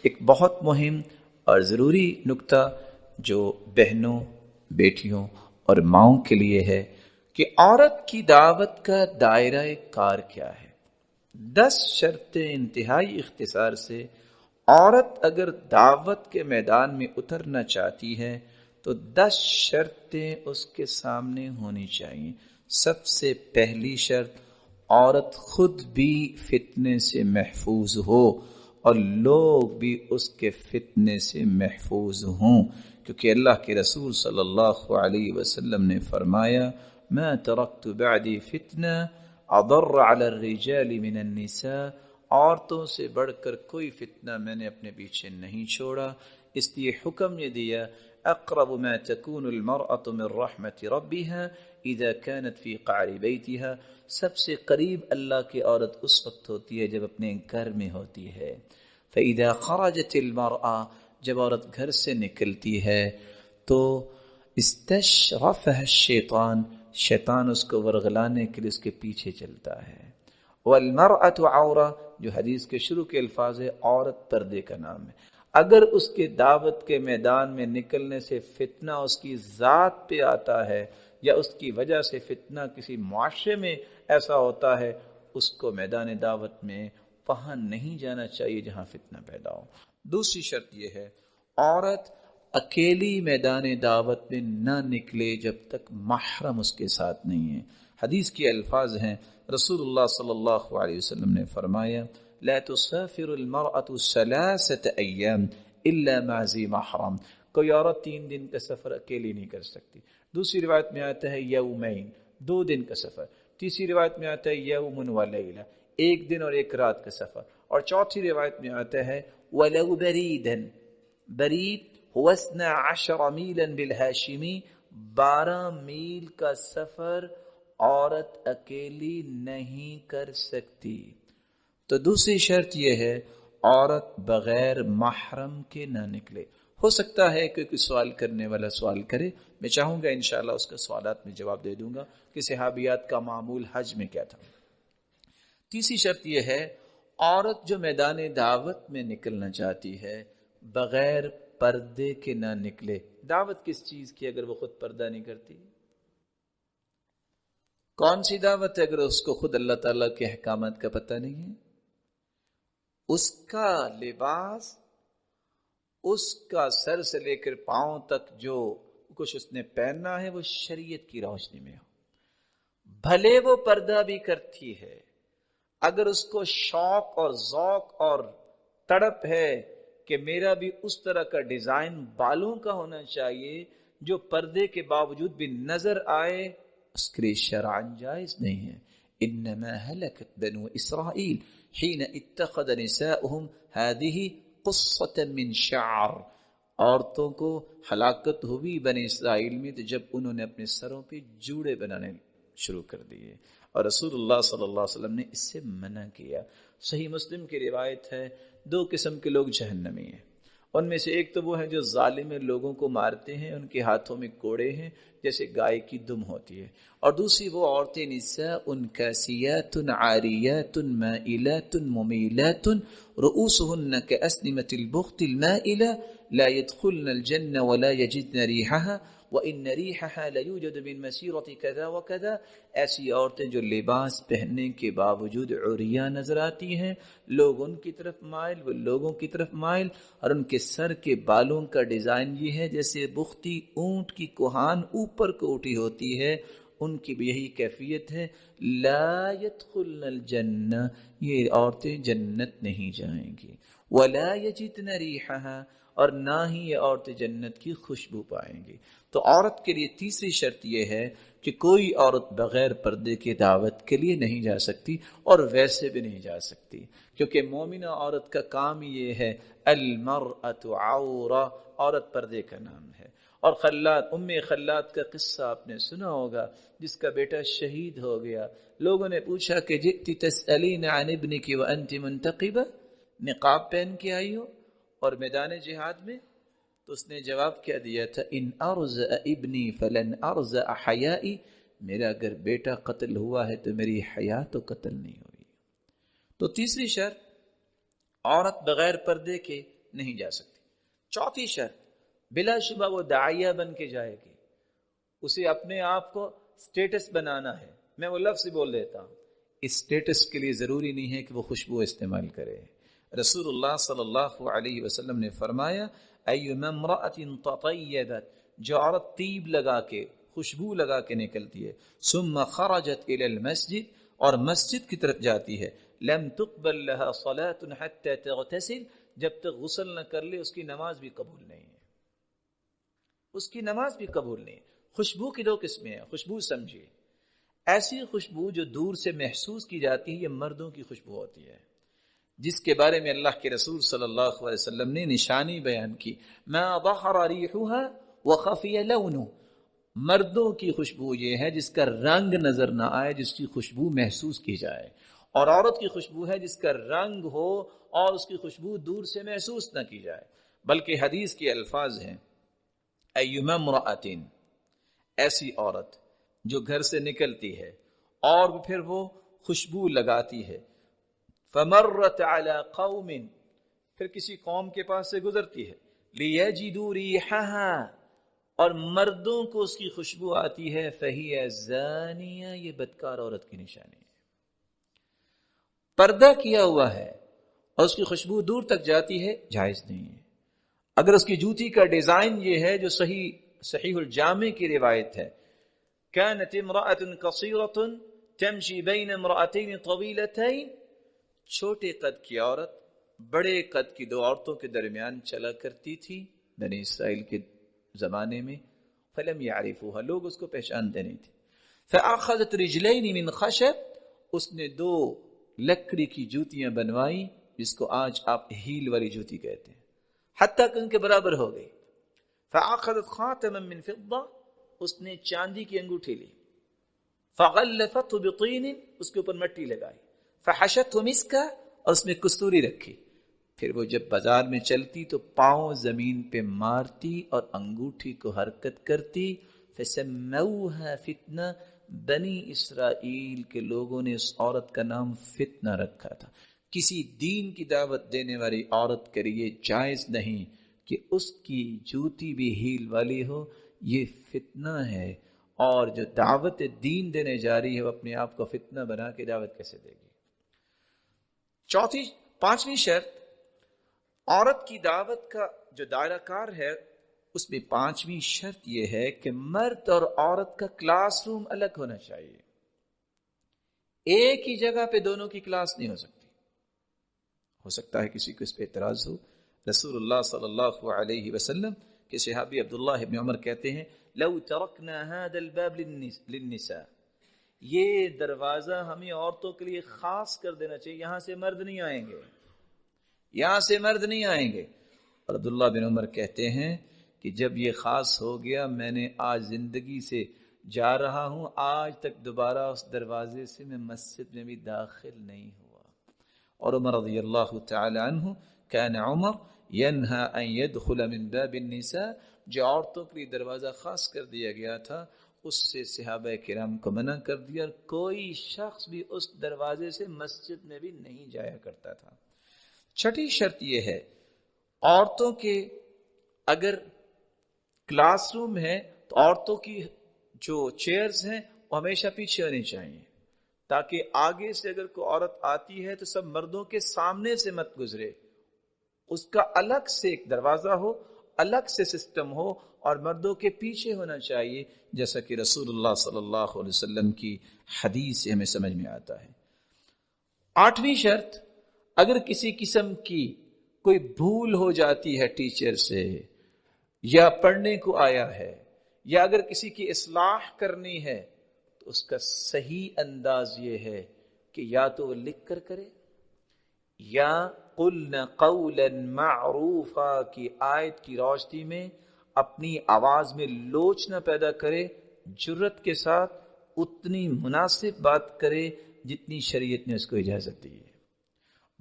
ایک بہت مہم اور ضروری نکتہ جو بہنوں، بیٹیوں اور ماؤں کے لیے ہے کہ عورت کی دعوت کا دائرہ کار کیا ہے۔ 10 شرطیں انتہائی اختصار سے عورت اگر دعوت کے میدان میں اترنا چاہتی ہے تو 10 شرطیں اس کے سامنے ہونی چاہیے۔ سب سے پہلی شرط، عورت خود بھی فتنے سے محفوظ ہو اور لوگ بھی اس کے فتنے سے محفوظ ہوں، کیونکہ اللہ کے رسول صلی اللہ علیہ وسلم نے فرمایا ما ترکت بعدی فتنہ اضر علی الرجال من النساء، عورتوں سے بڑھ کر کوئی فتنہ میں نے اپنے پیچھے نہیں چھوڑا، اس لیے حکم یہ دیا اقرب ما تكون المرأة من رحمة ربها اذا كانت في قعر بيتها، سب سے قریب اللہ کی عورت اس وقت ہوتی ہے جب اپنے گھر میں ہوتی ہے۔ فاذا خرجت المرأة، جب عورت گھر سے نکلتی ہے تو استشرفها الشیطان، شیطان اس کو ورغلانے کے لیے اس کے پیچھے چلتا ہے۔ والمرأة عورہ، جو حدیث کے شروع کے الفاظ ہے، عورت پردے کا نام ہے۔ اگر اس کے دعوت کے میدان میں نکلنے سے فتنہ اس کی ذات پہ آتا ہے یا اس کی وجہ سے فتنہ کسی معاشرے میں ایسا ہوتا ہے، اس کو میدان دعوت میں وہاں نہیں جانا چاہیے جہاں فتنہ پیدا ہو۔ دوسری شرط یہ ہے عورت اکیلی میدان دعوت میں نہ نکلے جب تک محرم اس کے ساتھ نہیں ہے۔ حدیث کے الفاظ ہیں، رسول اللہ صلی اللہ علیہ وسلم نے فرمایا لا تسافر المرأة 3 ایام الا مع ذی محرم، کوئی عورت 3 دن کا سفر اکیلی نہیں کر سکتی۔ دوسری روایت میں آتا ہے یومین، 2 دن کا سفر۔ تیسری روایت میں آتا ہے یوم و لیلہ، 1 دن اور 1 رات کا سفر۔ اور چوتھی روایت میں آتا ہے ولو بریدا، برید هو 12 میلا بالہاشمی، 12 میل کا سفر عورت اکیلی نہیں کر سکتی۔ تو دوسری شرط یہ ہے عورت بغیر محرم کے نہ نکلے۔ ہو سکتا ہے کہ کوئی سوال کرنے والا سوال کرے، میں چاہوں گا انشاءاللہ اس کا سوالات میں جواب دے دوں گا کہ صحابیات کا معمول حج میں کیا تھا۔ تیسری شرط یہ ہے عورت جو میدان دعوت میں نکلنا چاہتی ہے بغیر پردے کے نہ نکلے۔ دعوت کس چیز کی اگر وہ خود پردہ نہیں کرتی؟ کون سی دعوت ہے اگر اس کو خود اللہ تعالیٰ کے احکامات کا پتہ نہیں ہے؟ اس کا لباس، اس کا سر سے لے کر پاؤں تک جو کچھ اس نے پہننا ہے وہ شریعت کی روشنی میں ہو۔ بھلے وہ پردہ بھی کرتی ہے، اگر اس کو شوق اور ذوق اور تڑپ ہے کہ میرا بھی اس طرح کا ڈیزائن بالوں کا ہونا چاہیے جو پردے کے باوجود بھی نظر آئے، اس کے لیے شرعاً جائز نہیں ہے۔ انما ہلکت بنو اسرائیل حین اتخذ نساؤہم هذه قصة من شعر، عورتوں کو ہلاکت ہوئی بنی اسرائیل میں تو جب انہوں نے اپنے سروں پہ جوڑے بنانے شروع کر دیے، اور رسول اللہ صلی اللہ علیہ وسلم نے اس سے منع کیا۔ صحیح مسلم کی روایت ہے 2 قسم کے لوگ جہنمی ہیں، ان میں سے ایک تو وہ ہیں جو ظالم لوگوں کو مارتے ہیں، ان کے ہاتھوں میں کوڑے ہیں جیسے گائے کی دم ہوتی ہے، اور دوسری وہ عورتیں نساء کاسیات عاریات مائلات ممیلات رؤوسهن كأسنمة البخت المائلة لا يدخلن الجنة ولا يجدن ريحها وإن ريحها ليوجد من مسيرة كذا وكذا، ایسی عورتیں جو لباس پہننے کے باوجود عریاں نظر آتی ہیں، لوگ ان کی طرف مائل، وہ لوگوں کی طرف مائل، اور ان کے سر کے بالوں کا ڈیزائن یہ ہے جیسے بختی اونٹ کی کوہان اوپر کو اٹھی ہوتی ہے، ان کی بھی یہی کیفیت ہے۔ لا يدخلن الجنہ، یہ عورتیں جنت نہیں جائیں گی، ولا یجدن ریحها، اور نہ ہی یہ عورتیں جنت کی خوشبو پائیں گی۔ تو عورت کے لیے تیسری شرط یہ ہے کہ کوئی عورت بغیر پردے کی دعوت کے لیے نہیں جا سکتی، اور ویسے بھی نہیں جا سکتی، کیونکہ مومنہ عورت کا کام یہ ہے المرأۃ عورہ، عورت پردے کا نام ہے۔ اور خلاد، خلاد کا قصہ آپ نے سنا ہوگا، جس کا بیٹا شہید ہو گیا، لوگوں نے پوچھا کہ جئتی تسألین عن ابنک وانت منتقبہ، نقاب پہن کے آئی ہو اور میدان جہاد میں؟ تو اس نے جواب کیا دیا تھا ان ارزأ ابنی فلن ارزأ حیائی، میرا اگر بیٹا قتل ہوا ہے تو میری حیا تو قتل نہیں ہوئی۔ تو تیسری شرط عورت بغیر پردے کے نہیں جا سکتی. چوتھی شرط، بلا شبہ وہ داعیہ بن کے جائے گی، اسے اپنے آپ کو سٹیٹس بنانا ہے. میں وہ لفظ بول دیتا ہوں، اس سٹیٹس کے لیے ضروری نہیں ہے کہ وہ خوشبو استعمال کرے. رسول اللہ صلی اللہ علیہ وسلم نے فرمایا ایما امرأۃ تطیبت، جو عورت طیب لگا کے خوشبو لگا کے نکلتی ہے، ثم خرجت الی المسجد، اور مسجد کی طرف جاتی ہے، لم تقبل لها صلاة حتى تغتسل، جب تک غسل نہ کر لے اس کی نماز بھی قبول نہیں ہے، اس کی نماز بھی قبول نہیں. خوشبو کی دو قسمیں ہیں. خوشبو سمجھیے، ایسی خوشبو جو دور سے محسوس کی جاتی ہے، یہ مردوں کی خوشبو ہوتی ہے، جس کے بارے میں اللہ کے رسول صلی اللہ علیہ وسلم نے نشانی بیان کی، ما ظہر ریحها وخفی لونہ. مردوں کی خوشبو یہ ہے جس کا رنگ نظر نہ آئے، جس کی خوشبو محسوس کی جائے، اور عورت کی خوشبو ہے جس کا رنگ ہو اور اس کی خوشبو دور سے محسوس نہ کی جائے. بلکہ حدیث کے الفاظ ہیں ایما امرأۃ، ایسی عورت جو گھر سے نکلتی ہے اور پھر وہ خوشبو لگاتی ہے، فمرت علی قوم، پھر کسی قوم کے پاس سے گزرتی ہے، لیجدوا ریحها، اور مردوں کو اس کی خوشبو آتی ہے، فہی زانیہ، یہ بدکار عورت کی نشانی ہے. پردہ کیا ہوا ہے اور اس کی خوشبو دور تک جاتی ہے، جائز نہیں ہے. اگر اس کی جوتی کا ڈیزائن یہ ہے جو صحیح الجامع کی روایت ہے، كانت امرأة قصيرة تمشي بين امرأتين طويلتين، چھوٹے قد کی عورت بڑے قد کی دو عورتوں کے درمیان چلا کرتی تھی بنی اسرائیل کے زمانے میں، فلم يعرفوها، لوگ اس کو پہچانتے نہیں تھے. فأخذت رجلين من خشب، اس نے دو لکڑی کی جوتیاں بنوائی جس کو آج آپ ہیل والی جوتی کہتے ہیں، حتیٰ کہ ان کے برابر ہو گئی. فأخذت خاتما من فضة، اس نے چاندی کی انگوٹھی لی، فغلفته بطین، اس کے اوپر مٹی لگائی، فحشته مسکا، اور اس میں کستوری رکھی. پھر وہ جب بازار میں چلتی تو پاؤں زمین پہ مارتی اور انگوٹھی کو حرکت کرتی. فسموها فتنہ، بنی اسرائیل کے لوگوں نے اس عورت کا نام فتنہ رکھا تھا. کسی دین کی دعوت دینے والی عورت کے لیے جائز نہیں کہ اس کی جوتی بھی ہیل والی ہو، یہ فتنہ ہے. اور جو دعوت دین دینے جا رہی ہے وہ اپنے آپ کو فتنہ بنا کے دعوت کیسے دے گی؟ پانچویں شرط، عورت کی دعوت کا جو دائرہ کار ہے اس میں پانچویں شرط یہ ہے کہ مرد اور عورت کا کلاس روم الگ ہونا چاہیے. ایک ہی جگہ پہ دونوں کی کلاس نہیں ہو سکتی. ہو سکتا ہے کسی کو اس پہ اعتراض ہو. رسول اللہ صلی اللہ علیہ وسلم کے صحابی عبداللہ ابن عمر کہتے ہیں لو ترکنا هذا الباب للنساء، یہ دروازہ ہمیں عورتوں کے لیے خاص کر دینا چاہیے، یہاں سے مرد نہیں آئیں گے، یہاں سے مرد نہیں آئیں گے. اور عبداللہ بن عمر کہتے ہیں کہ جب یہ خاص ہو گیا، میں نے آج زندگی سے جا رہا ہوں، آج تک دوبارہ اس دروازے سے میں مسجد میں بھی داخل نہیں ہوا. اور عمر رضی اللہ تعالی عنہ، کان عمر ینہا ان یدخل من باب النساء، جو عورتوں کے لیے دروازہ خاص کر دیا گیا تھا اس سے صحابہ کرام کو منع کر دیا، اور کوئی شخص بھی اس دروازے سے مسجد میں بھی نہیں جایا کرتا تھا. چھٹی شرط یہ ہے، عورتوں کے اگر کلاس روم ہے تو عورتوں کی جو چیئرز ہیں وہ ہمیشہ پیچھے ہونی چاہیے، تاکہ آگے سے اگر کوئی عورت آتی ہے تو سب مردوں کے سامنے سے مت گزرے، اس کا الگ سے ایک دروازہ ہو، الگ سے سسٹم ہو، اور مردوں کے پیچھے ہونا چاہیے، جیسا کہ رسول اللہ صلی اللہ علیہ وسلم کی حدیث سے ہمیں سمجھ میں آتا ہے. آٹھویں شرط، اگر کسی قسم کی کوئی بھول ہو جاتی ہے ٹیچر سے، یا پڑھنے کو آیا ہے، یا اگر کسی کی اصلاح کرنی ہے، تو اس کا صحیح انداز یہ ہے کہ یا تو وہ لکھ کر کرے، یا قلنا قولا معروفا کی آیت کی روشنی میں اپنی آواز میں لوچنا پیدا کرے، جرت کے ساتھ اتنی مناسب بات کرے جتنی شریعت نے اس کو اجازت دی ہے.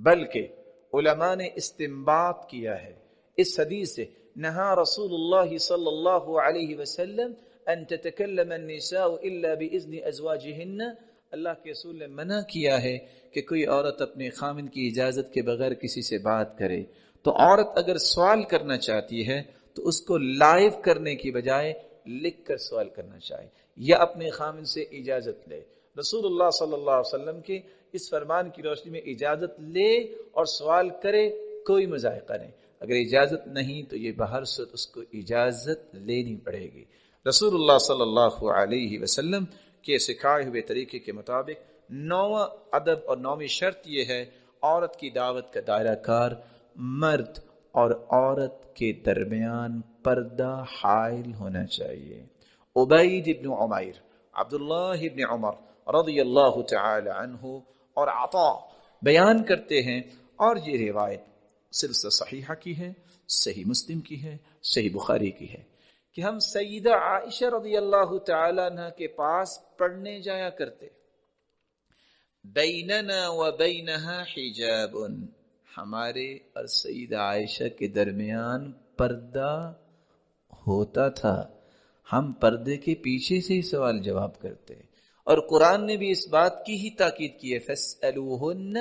بلکہ علماء نے استنباط کیا ہے اس حدیث سے، نہا رسول اللہ صلی اللہ علیہ وسلم ان تتکلم النساء الا باذن ازواجهن، اللہ کے رسول نے منع کیا ہے کہ کوئی عورت اپنے خامن کی اجازت کے بغیر کسی سے بات کرے. تو عورت اگر سوال کرنا چاہتی ہے تو اس کو لائیو کرنے کی بجائے لکھ کر سوال کرنا چاہیے یا اپنے خامن سے اجازت لے. رسول اللہ صلی اللہ علیہ وسلم کے اس فرمان کی روشنی میں اجازت لے اور سوال کرے، کوئی مذائقہ نہیں. اگر اجازت نہیں تو یہ باہر سے اس کو اجازت لینی پڑے گی. رسول اللہ صلی اللہ علیہ وسلم کے سکھائے ہوئے طریقے کے مطابق 9واں ادب اور 9ویں شرط یہ ہے، عورت کی دعوت کا دائرہ کار مرد اور عورت کے درمیان پردہ حائل ہونا چاہیے. عبید ابن عمیر، عبداللہ ابن عمر رضی اللہ تعالی عنہ اور عطا بیان کرتے ہیں، اور یہ روایت سلسلہ صحیحہ کی ہے، صحیح مسلم کی ہے، صحیح بخاری کی ہے، کہ ہم سیدہ عائشہ رضی اللہ تعالی عنہ کے پاس پڑھنے جایا کرتے. بیننا و بینہا حجاب، ہمارے اور سیدہ عائشہ کے درمیان پردہ ہوتا تھا، ہم پردے کے پیچھے سے ہی سوال جواب کرتے. اور قرآن نے بھی اس بات کی ہی تاکید کی ہے، فَاسْأَلُوهُنَّ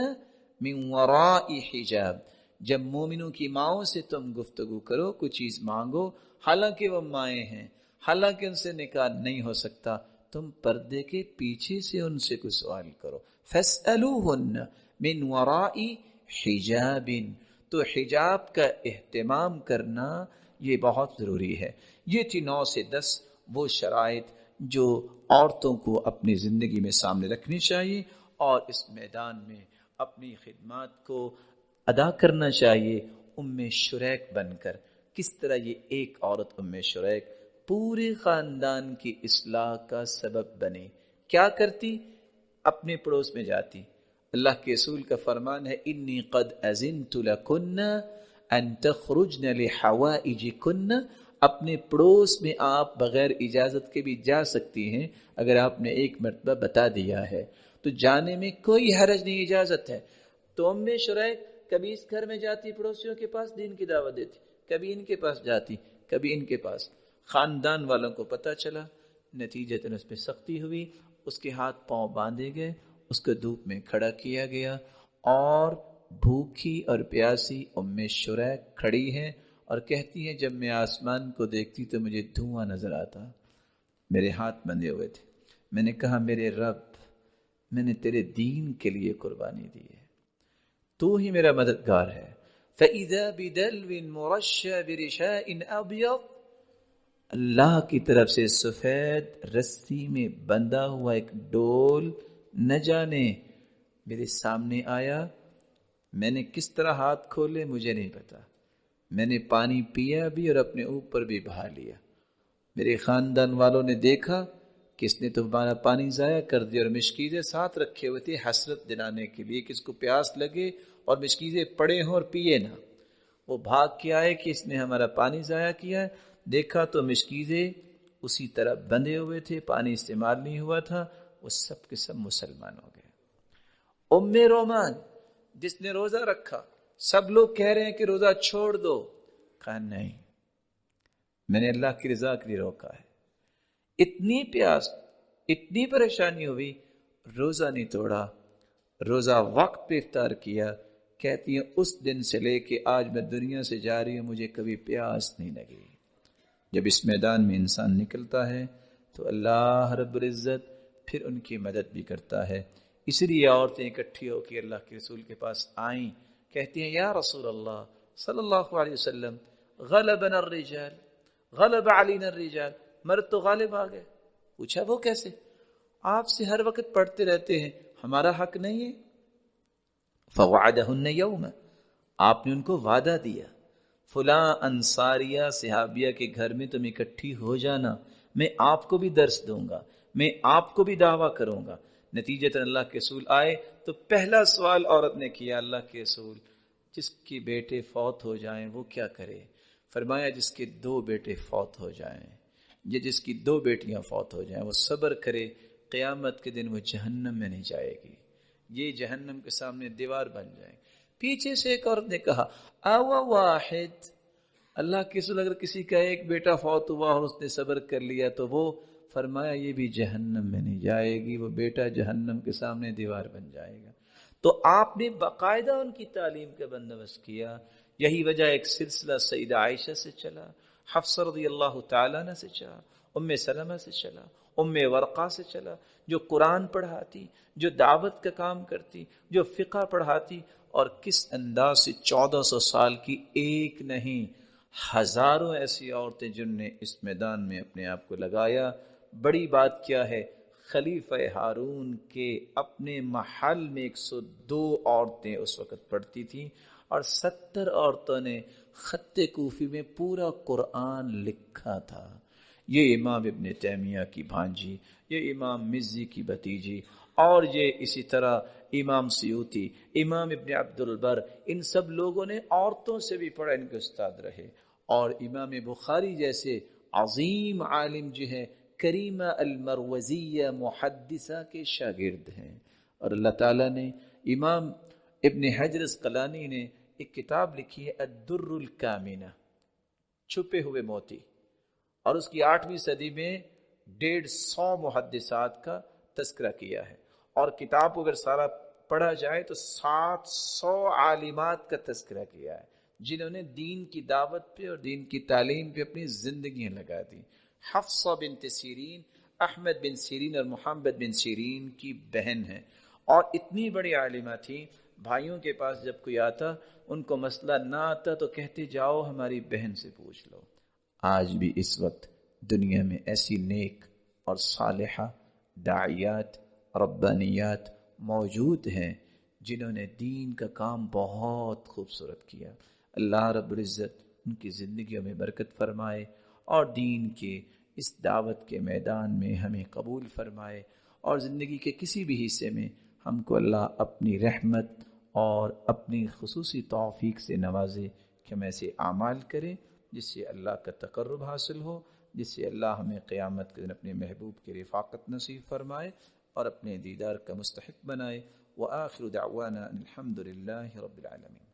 مِنْ وَرَاءِ حِجَاب، جب مومنوں کی ماؤں سے تم گفتگو کرو، کوئی چیز مانگو، حالانکہ وہ مائیں ہیں، حالانکہ ان سے نکاح نہیں ہو سکتا، تم پردے کے پیچھے سے ان سے کوئی سوال کرو. فَاسْأَلُوهُنَّ مِنْ وَرَاءِ حِجَابٍ، تو حجاب کا اہتمام کرنا یہ بہت ضروری ہے. یہ تھی 9 سے 10 وہ شرائط جو عورتوں کو اپنی زندگی میں سامنے رکھنی چاہیے اور اس میدان میں اپنی خدمات کو ادا کرنا چاہیے ام شریک بن کر. کس طرح یہ ایک عورت ام شریک پورے خاندان کی اصلاح کا سبب بنے. کیا کرتی؟ اپنے پڑوس میں جاتی. اللہ کے رسول کا فرمان ہے، انی قد اذنت لکن ان تخرجن لحوائجکن، اپنے پڑوس میں آپ بغیر اجازت کے بھی جا سکتی ہیں اگر آپ نے ایک مرتبہ بتا دیا ہے تو جانے میں کوئی حرج نہیں، اجازت ہے. تو ام شریک کبھی اس گھر میں جاتی، پڑوسیوں کے پاس دین کی دعوت دیتی، کبھی ان کے پاس جاتی، کبھی ان کے پاس. خاندان والوں کو پتہ چلا، نتیجتاً اس پہ سختی ہوئی، اس کے ہاتھ پاؤں باندھے گئے، اس کو دھوپ میں کھڑا کیا گیا، اور بھوکی اور پیاسی ام شریک کھڑی ہیں اور کہتی ہیں، جب میں آسمان کو دیکھتی تو مجھے دھواں نظر آتا، میرے ہاتھ بندھے ہوئے تھے، میں نے کہا میرے رب، میں نے تیرے دین کے لیے قربانی دی ہے، تو ہی میرا مددگار ہے. فَإِذَا بِدَلْوٍ مُرَشَّى بِرِشَاءٍ أَبْيَضٍ، اللہ کی طرف سے سفید رسی میں بندھا ہوا ایک ڈول نہ جانے میرے سامنے آیا. میں نے کس طرح ہاتھ کھولے مجھے نہیں پتا، میں نے پانی پیا بھی اور اپنے اوپر بھی بہا لیا. میرے خاندان والوں نے دیکھا کہ اس نے تو ہمارا پانی ضائع کر دیا، اور مشکیزیں ساتھ رکھے ہوئے تھے حسرت دلانے کے لیے کہ اس کو پیاس لگے اور مشکیزیں پڑے ہوں اور پیے نہ. وہ بھاگ کے آئے کہ اس نے ہمارا پانی ضائع کیا ہے. دیکھا تو مشکیزیں اسی طرح بندھے ہوئے تھے، پانی استعمال نہیں ہوا تھا. وہ سب کے سب مسلمان ہو گئے. ام رومان جس نے روزہ رکھا، سب لوگ کہہ رہے ہیں کہ روزہ چھوڑ دو، کہا نہیں، میں نے اللہ کی رضا کے لیے روکا ہے. اتنی پیاس، اتنی پریشانی ہوئی، روزہ نہیں توڑا، روزہ وقت پہ افطار کیا. کہتی ہیں اس دن سے لے کے آج میں دنیا سے جا رہی ہوں، مجھے کبھی پیاس نہیں لگی. جب اس میدان میں انسان نکلتا ہے تو اللہ رب العزت پھر ان کی مدد بھی کرتا ہے. اس لیے عورتیں اکٹھی ہو کے اللہ کے رسول کے پاس آئیں، کہتی ہیں یا رسول اللہ صلی اللہ علیہ وسلم، غلبنا الرجال، غلب علینا الرجال، مرد تو غالب آ گئے. پوچھا وہ کیسے؟ آپ سے ہر وقت پڑھتے رہتے ہیں، ہمارا حق نہیں ہے؟ فوعدہن یوم، آپ نے ان کو وعدہ دیا، فلاں انصاریہ صحابیہ کے گھر میں تم اکٹھی ہو جانا، میں آپ کو بھی درس دوں گا، میں آپ کو بھی دعویٰ کروں گا. نتیجتاً اللہ کے رسول آئے تو پہلا سوال عورت نے کیا، اللہ کے رسول جس کے بیٹے فوت ہو جائیں وہ کیا کرے؟ فرمایا جس کے 2 بیٹے فوت ہو جائیں یا جس کی 2 بیٹیاں فوت ہو جائیں وہ صبر کرے، قیامت کے دن وہ جہنم میں نہیں جائے گی، یہ جہنم کے سامنے دیوار بن جائے. پیچھے سے ایک عورت نے کہا او واحد، اللہ کے رسول اگر کسی کا ایک بیٹا فوت ہوا اور اس نے صبر کر لیا تو وہ، فرمایا یہ بھی جہنم میں نہیں جائے گی، وہ بیٹا جہنم کے سامنے دیوار بن جائے گا. تو آپ نے باقاعدہ ان کی تعلیم کا بندوبست کیا یہی وجہ ایک سلسلہ سیدہ عائشہ سے چلا، حفصہ رضی اللہ تعالیٰ عنہ سے چلا، ام سلمہ سے چلا، ام ورقہ سے چلا، جو قرآن پڑھاتی، جو دعوت کا کام کرتی، جو فقہ پڑھاتی، اور کس انداز سے 1400 سال کی ایک نہیں ہزاروں ایسی عورتیں جن نے اس میدان میں اپنے آپ کو لگایا۔ بڑی بات کیا ہے، خلیفہ ہارون کے اپنے محل میں 102 عورتیں اس وقت پڑھتی تھیں، اور 70 عورتوں نے خط کوفی میں پورا قرآن لکھا تھا۔ یہ امام ابن تیمیہ کی بھانجی، یہ امام مزی کی بھتیجی، اور یہ اسی طرح امام سیوطی، امام ابن عبد البر، ان سب لوگوں نے عورتوں سے بھی پڑھا، ان کے استاد رہے۔ اور امام بخاری جیسے عظیم عالم جو ہے، کریمہ المروزیہ محدثہ کے شاگرد ہیں۔ اور اللہ تعالیٰ نے امام ابن حجر اسقلانی نے ایک کتاب لکھی ہے الدر الکامنہ، چھپے ہوئے موتی، اور اس کی 8ویں صدی میں 150 محدثات کا تذکرہ کیا ہے، اور کتاب کو اگر سارا پڑھا جائے تو 700 عالمات کا تذکرہ کیا ہے جنہوں نے دین کی دعوت پہ اور دین کی تعلیم پہ اپنی زندگیاں لگا دی۔ حفصہ بنت سیرین احمد بن سیرین اور محمد بن سیرین کی بہن ہے، اور اتنی بڑی عالمہ تھی، بھائیوں کے پاس جب کوئی آتا ان کو مسئلہ نہ آتا تو کہتے جاؤ ہماری بہن سے پوچھ لو۔ آج بھی اس وقت دنیا میں ایسی نیک اور صالحہ داعیات ربانیات موجود ہیں جنہوں نے دین کا کام بہت خوبصورت کیا۔ اللہ رب العزت ان کی زندگیوں میں برکت فرمائے، اور دین کے اس دعوت کے میدان میں ہمیں قبول فرمائے، اور زندگی کے کسی بھی حصے میں ہم کو اللہ اپنی رحمت اور اپنی خصوصی توفیق سے نوازے کہ ہم ایسے اعمال کریں جس سے اللہ کا تقرب حاصل ہو، جس سے اللہ ہمیں قیامت کے دن اپنے محبوب کی رفاقت نصیب فرمائے اور اپنے دیدار کا مستحق بنائے۔ وآخر دعوانا الحمد للہ رب العالمین۔